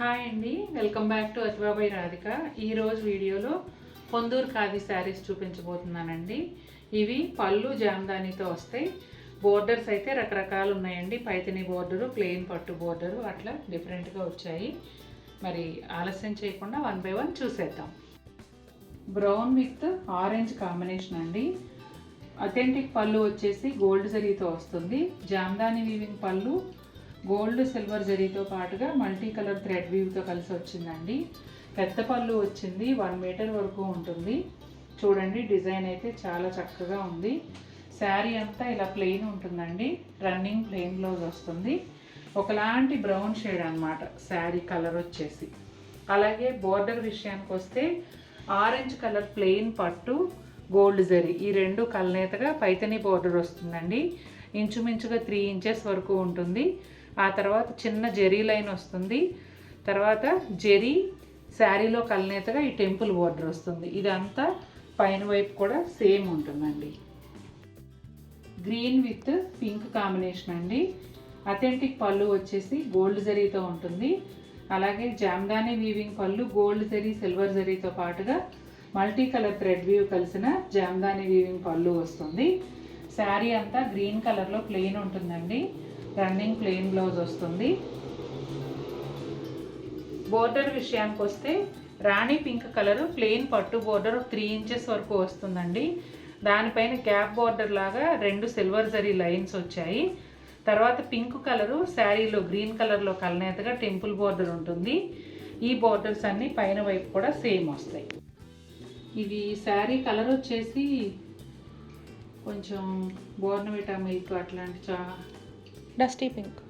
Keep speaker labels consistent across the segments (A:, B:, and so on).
A: Hi అండి, welcome back to అతిబాబాయ్ Radhika. ఈరోజు వీడియోలో పొందూరు ఖాదీ శారీస్ చూపించబోతున్నానండి. ఇవి పళ్ళు జామ్దానీతో వస్తాయి. బోర్డర్స్ అయితే రకరకాలు ఉన్నాయండి. పైతని బోర్డరు, ప్లెయిన్ పట్టు బోర్డరు, అట్లా డిఫరెంట్గా వచ్చాయి. మరి ఆలస్యం చేయకుండా వన్ బై వన్ చూసేద్దాం. బ్రౌన్ విత్ ఆరెంజ్ కాంబినేషన్ అండి. అథెంటిక్ పళ్ళు వచ్చేసి గోల్డ్ జరీతో వస్తుంది. జామ్దానీ వీవింగ్ పళ్ళు గోల్డ్ సిల్వర్ జరీతో పాటుగా మల్టీ కలర్ థ్రెడ్ వీవ్తో కలిసి వచ్చిందండి. పెద్ద పళ్ళు వచ్చింది, 1 మీటర్ వరకు ఉంటుంది. చూడండి, డిజైన్ అయితే చాలా చక్కగా ఉంది. శారీ అంతా ఇలా ప్లెయిన్ ఉంటుందండి. రన్నింగ్ ప్లెయిన్ బ్లౌజ్ వస్తుంది. ఒకలాంటి బ్రౌన్ షేడ్ అన్నమాట శారీ కలర్ వచ్చేసి. అలాగే బోర్డర్ విషయానికి వస్తే ఆరెంజ్ కలర్ ప్లెయిన్ పట్టు, గోల్డ్ జరీ, ఈ రెండు కలనేతగా పైతని బోర్డర్ వస్తుందండి. ఇంచుమించుగా 3 ఇంచెస్ వరకు ఉంటుంది. ఆ తర్వాత చిన్న జెరీ లైన్ వస్తుంది. తర్వాత జెరీ శారీలో కలనేతగా ఈ టెంపుల్ బోర్డర్ వస్తుంది. ఇదంతా పైన వైపు కూడా సేమ్ ఉంటుందండి. గ్రీన్ విత్ పింక్ కాంబినేషన్ అండి. అథెంటిక్ పళ్ళు వచ్చేసి గోల్డ్ జరీతో ఉంటుంది. అలాగే జామ్దానీ వీవింగ్ పళ్ళు గోల్డ్ జరీ, సిల్వర్ జరీతో పాటుగా మల్టీ కలర్ థ్రెడ్ వీవ్ కలిసిన జామ్దానీ వీవింగ్ పళ్ళు వస్తుంది. శారీ అంతా గ్రీన్ కలర్లో ప్లెయిన్ ఉంటుందండి. రన్నింగ్ ప్లెయిన్ బ్లౌజ్ వస్తుంది. బోర్డర్ విషయానికి వస్తే రాణి పింక్ కలరు ప్లెయిన్ పట్టు బోర్డర్ 3 ఇంచెస్ వరకు వస్తుందండి. దానిపైన గ్యాప్ బోర్డర్ లాగా 2 సిల్వర్ జరీ లైన్స్ వచ్చాయి. తర్వాత పింక్ కలరు శారీలో గ్రీన్ కలర్లో కలనేతగా టెంపుల్ బోర్డర్ ఉంటుంది. ఈ బోర్డర్స్ అన్నీ పైన వైపు కూడా సేమ్ వస్తాయి. ఇది శారీ కలర్ వచ్చేసి కొంచెం బోర్నవిటా మిల్క్ అట్లాంటి
B: డస్టీ పింక్.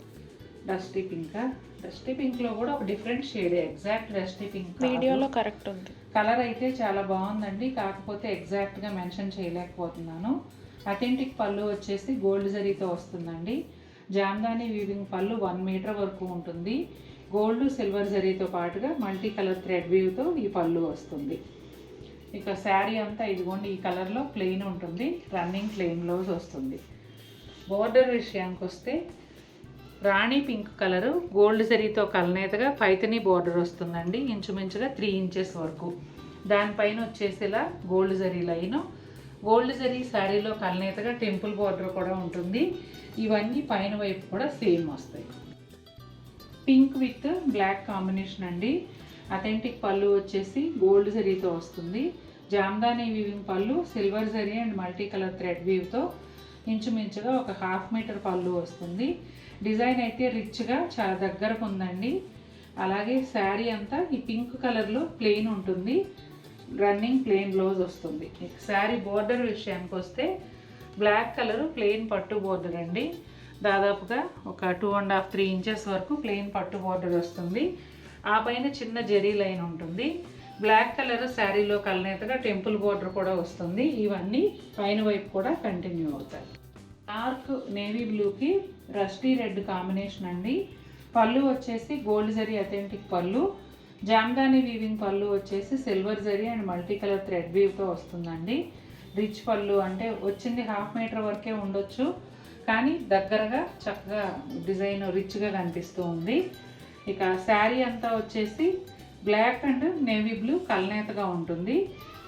A: డస్టీ పింక్లో కూడా ఒక different shade, exact dusty pink
B: వీడియోలో కరెక్ట్ ఉంది.
A: కలర్ అయితే చాలా బాగుందండి. కాకపోతే ఎగ్జాక్ట్గా మెన్షన్ చేయలేకపోతున్నాను. అథెంటిక్ పళ్ళు వచ్చేసి గోల్డ్ జరీతో వస్తుందండి. జామ్దానీ వీవింగ్ పళ్ళు 1 మీటర్ వరకు ఉంటుంది. గోల్డ్ సిల్వర్ జరీతో పాటుగా మల్టీ కలర్ థ్రెడ్ వీవ్తో ఈ పళ్ళు వస్తుంది. ఇక శారీ అంతా ఇదిగోండి ఈ కలర్లో ప్లెయిన్ ఉంటుంది. రన్నింగ్ ప్లెయిన్ బ్లౌజ్ వస్తుంది. బోర్డర్ విషయానికి వస్తే రాణి పింక్ కలరు గోల్డ్ జరీతో కలనేతగా పైతని బోర్డర్ వస్తుందండి. ఇంచుమించుగా 3 ఇంచెస్ వరకు. దానిపైన వచ్చేసి ఇలా gold zari line, gold zari శారీలో కలనేతగా టెంపుల్ బోర్డర్ కూడా ఉంటుంది. ఇవన్నీ పైన వైపు కూడా సేమ్ వస్తాయి. పింక్ విత్ బ్లాక్ కాంబినేషన్ అండి. అథెంటిక్ పళ్ళు వచ్చేసి గోల్డ్ జరీతో వస్తుంది. జామ్దానీ వీవింగ్ పళ్ళు silver zari and multi colour thread వీవ్తో ఇంచుమించుగా ఒక 1/2 మీటర్ పళ్ళు వస్తుంది. డిజైన్ అయితే రిచ్గా చాలా దగ్గరకు ఉందండి. అలాగే శారీ అంతా ఈ పింక్ కలర్లో ప్లెయిన్ ఉంటుంది. రన్నింగ్ ప్లెయిన్ బ్లౌజ్ వస్తుంది. శారీ బోర్డర్ విషయానికి వస్తే బ్లాక్ కలరు ప్లెయిన్ పట్టు బోర్డర్ అండి. దాదాపుగా ఒక 2.5-3 ఇంచెస్ వరకు ప్లెయిన్ పట్టు బోర్డర్ వస్తుంది. ఆ పైన చిన్న జెరీ లైన్ ఉంటుంది. బ్లాక్ కలర్ శారీలో కలనేతగా టెంపుల్ బోర్డర్ కూడా వస్తుంది. ఇవన్నీ పైన వైపు కూడా కంటిన్యూ అవుతాయి. డార్క్ నేవీ బ్లూకి రస్టీ రెడ్ కాంబినేషన్ అండి. పళ్ళు వచ్చేసి గోల్డ్ జరీ అథెంటిక్ పళ్ళు. జామ్దానీ వీవింగ్ పళ్ళు వచ్చేసి silver zari and multi colour thread వీవ్తో వస్తుందండి. రిచ్ పళ్ళు అంటే వచ్చింది 1/2 మీటర్ వరకే ఉండొచ్చు, కానీ దగ్గరగా చక్కగా డిజైన్ రిచ్గా కనిపిస్తూ ఉంది. ఇక శారీ అంతా వచ్చేసి బ్లాక్ అండ్ నేవీ బ్లూ కలనేతగా ఉంటుంది.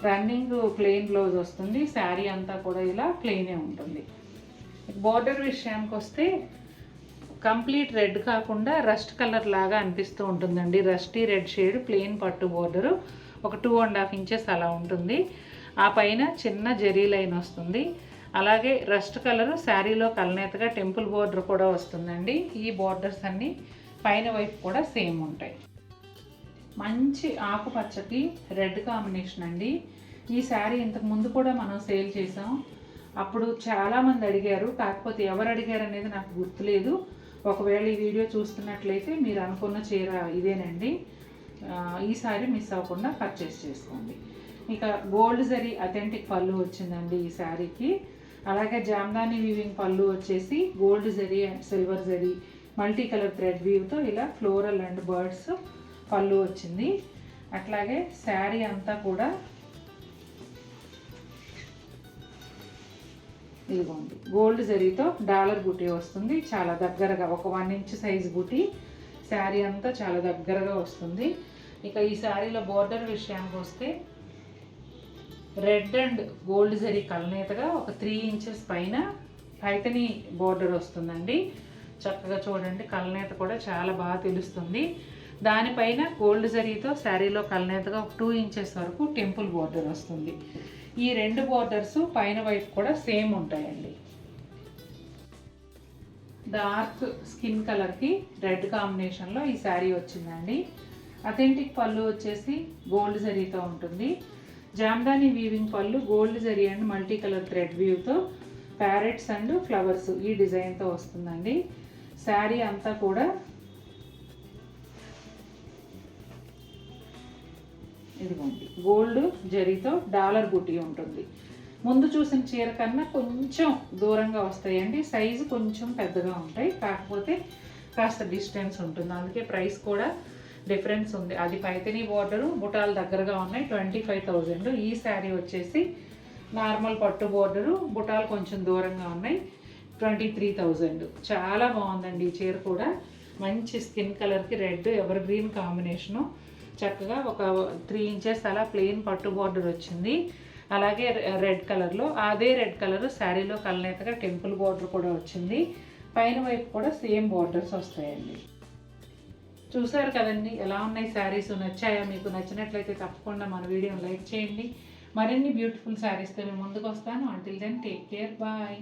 A: రన్నింగ్ ప్లెయిన్ బ్లౌజ్ వస్తుంది. శారీ అంతా కూడా ఇలా ప్లెయినే ఉంటుంది. బోర్డర్ విషయానికి వస్తే కంప్లీట్ రెడ్ కాకుండా రస్ట్ కలర్ లాగా అనిపిస్తూ ఉంటుందండి. రస్టీ రెడ్ షేడ్ ప్లెయిన్ పట్టు బోర్డరు ఒక 2.5 ఇంచెస్ అలా ఉంటుంది. ఆ పైన చిన్న జెరీ లైన్ వస్తుంది. అలాగే రస్ట్ కలరు శారీలో కలనేతగా టెంపుల్ బోర్డర్ కూడా వస్తుందండి. ఈ బోర్డర్స్ అన్నీ పైన వైపు కూడా సేమ్ ఉంటాయి. మంచి ఆకుపచ్చకి రెడ్ కాంబినేషన్ అండి. ఈ శారీ ఇంతకు ముందు కూడా మనం సేల్ చేసాం. అప్పుడు చాలామంది అడిగారు, కాకపోతే ఎవరు అడిగారు అనేది నాకు గుర్తులేదు. ఒకవేళ ఈ వీడియో చూస్తున్నట్లయితే మీరు అనుకున్న చీర ఇదేనండి. ఈసారి మిస్ అవ్వకుండా పర్చేస్ చేసుకోండి. ఇక గోల్డ్ జరీ అథెంటిక్ పళ్ళు వచ్చిందండి ఈ శారీకి. అలాగే జామ్దానీ వీవింగ్ పళ్ళు వచ్చేసి gold zari and silver zari multi colour thread వీవ్తో ఇలా ఫ్లోరల్ అండ్ బర్డ్స్ పళ్ళు వచ్చింది. అట్లాగే శారీ అంతా కూడా ఇదిగోండి గోల్డ్ జరీతో డాలర్ బూటీ వస్తుంది. చాలా దగ్గరగా ఒక 1 ఇంచ్ సైజ్ బూటీ శారీ అంతా చాలా దగ్గరగా వస్తుంది. ఇక ఈ శారీలో బోర్డర్ విషయానికి వస్తే రెడ్ అండ్ గోల్డ్ జరీ కలనేతగా ఒక 3 ఇంచెస్ పైన పైతని బోర్డర్ వస్తుందండి. చక్కగా చూడండి, కలనేత కూడా చాలా బాగా తెలుస్తుంది. దానిపైన గోల్డ్ జరీతో శారీలో కలనేతగా ఒక 2 ఇంచెస్ వరకు టెంపుల్ బోర్డర్ వస్తుంది. ఈ 2 బోర్డర్స్ పైన వైపు కూడా సేమ్ ఉంటాయండి. డార్క్ స్కిన్ కలర్కి రెడ్ కాంబినేషన్లో ఈ శారీ వచ్చిందండి. అథెంటిక్ పళ్ళు వచ్చేసి గోల్డ్ జరీతో ఉంటుంది. జామ్దాని వీవింగ్ పళ్ళు gold zari and multi colour thread వ్యూతో ప్యారెట్స్ అండ్ ఫ్లవర్స్ ఈ డిజైన్తో వస్తుందండి. శారీ అంతా కూడా ఇదిగోండి గోల్డ్ జరీతో డాలర్ బుటీ ఉంటుంది. ముందు చూసిన చీర కన్నా కొంచెం దూరంగా వస్తాయండి. సైజు కొంచెం పెద్దగా ఉంటాయి, కాకపోతే కాస్త డిస్టెన్స్ ఉంటుంది. అందుకే ప్రైస్ కూడా డిఫరెన్స్ ఉంది. అది పైతని బోర్డరు బుటాలు దగ్గరగా ఉన్నాయి, 25,000. ఈ శారీ వచ్చేసి నార్మల్ పట్టు బోర్డరు బుటాలు కొంచెం దూరంగా ఉన్నాయి, 23,000. చాలా బాగుందండి ఈ చీర కూడా. మంచి స్కిన్ కలర్కి రెడ్ ఎవర్ గ్రీన్ కాంబినేషను. చక్కగా ఒక 3 ఇంచెస్ అలా ప్లెయిన్ పట్టు బోర్డర్ వచ్చింది. అలాగే రెడ్ కలర్లో, అదే రెడ్ కలర్ శారీలో కలనేతగా టెంపుల్ బోర్డర్ కూడా వచ్చింది. పైన వైపు కూడా సేమ్ బోర్డర్స్ వస్తాయండి. చూసారు కదండి ఎలా ఉన్నాయి శారీస్. నచ్చాయా? మీకు నచ్చినట్లయితే తప్పకుండా మన వీడియోని లైక్ చేయండి. మరిన్ని బ్యూటిఫుల్ శారీస్తో మేము ముందుకు వస్తాను. Until then take care, bye.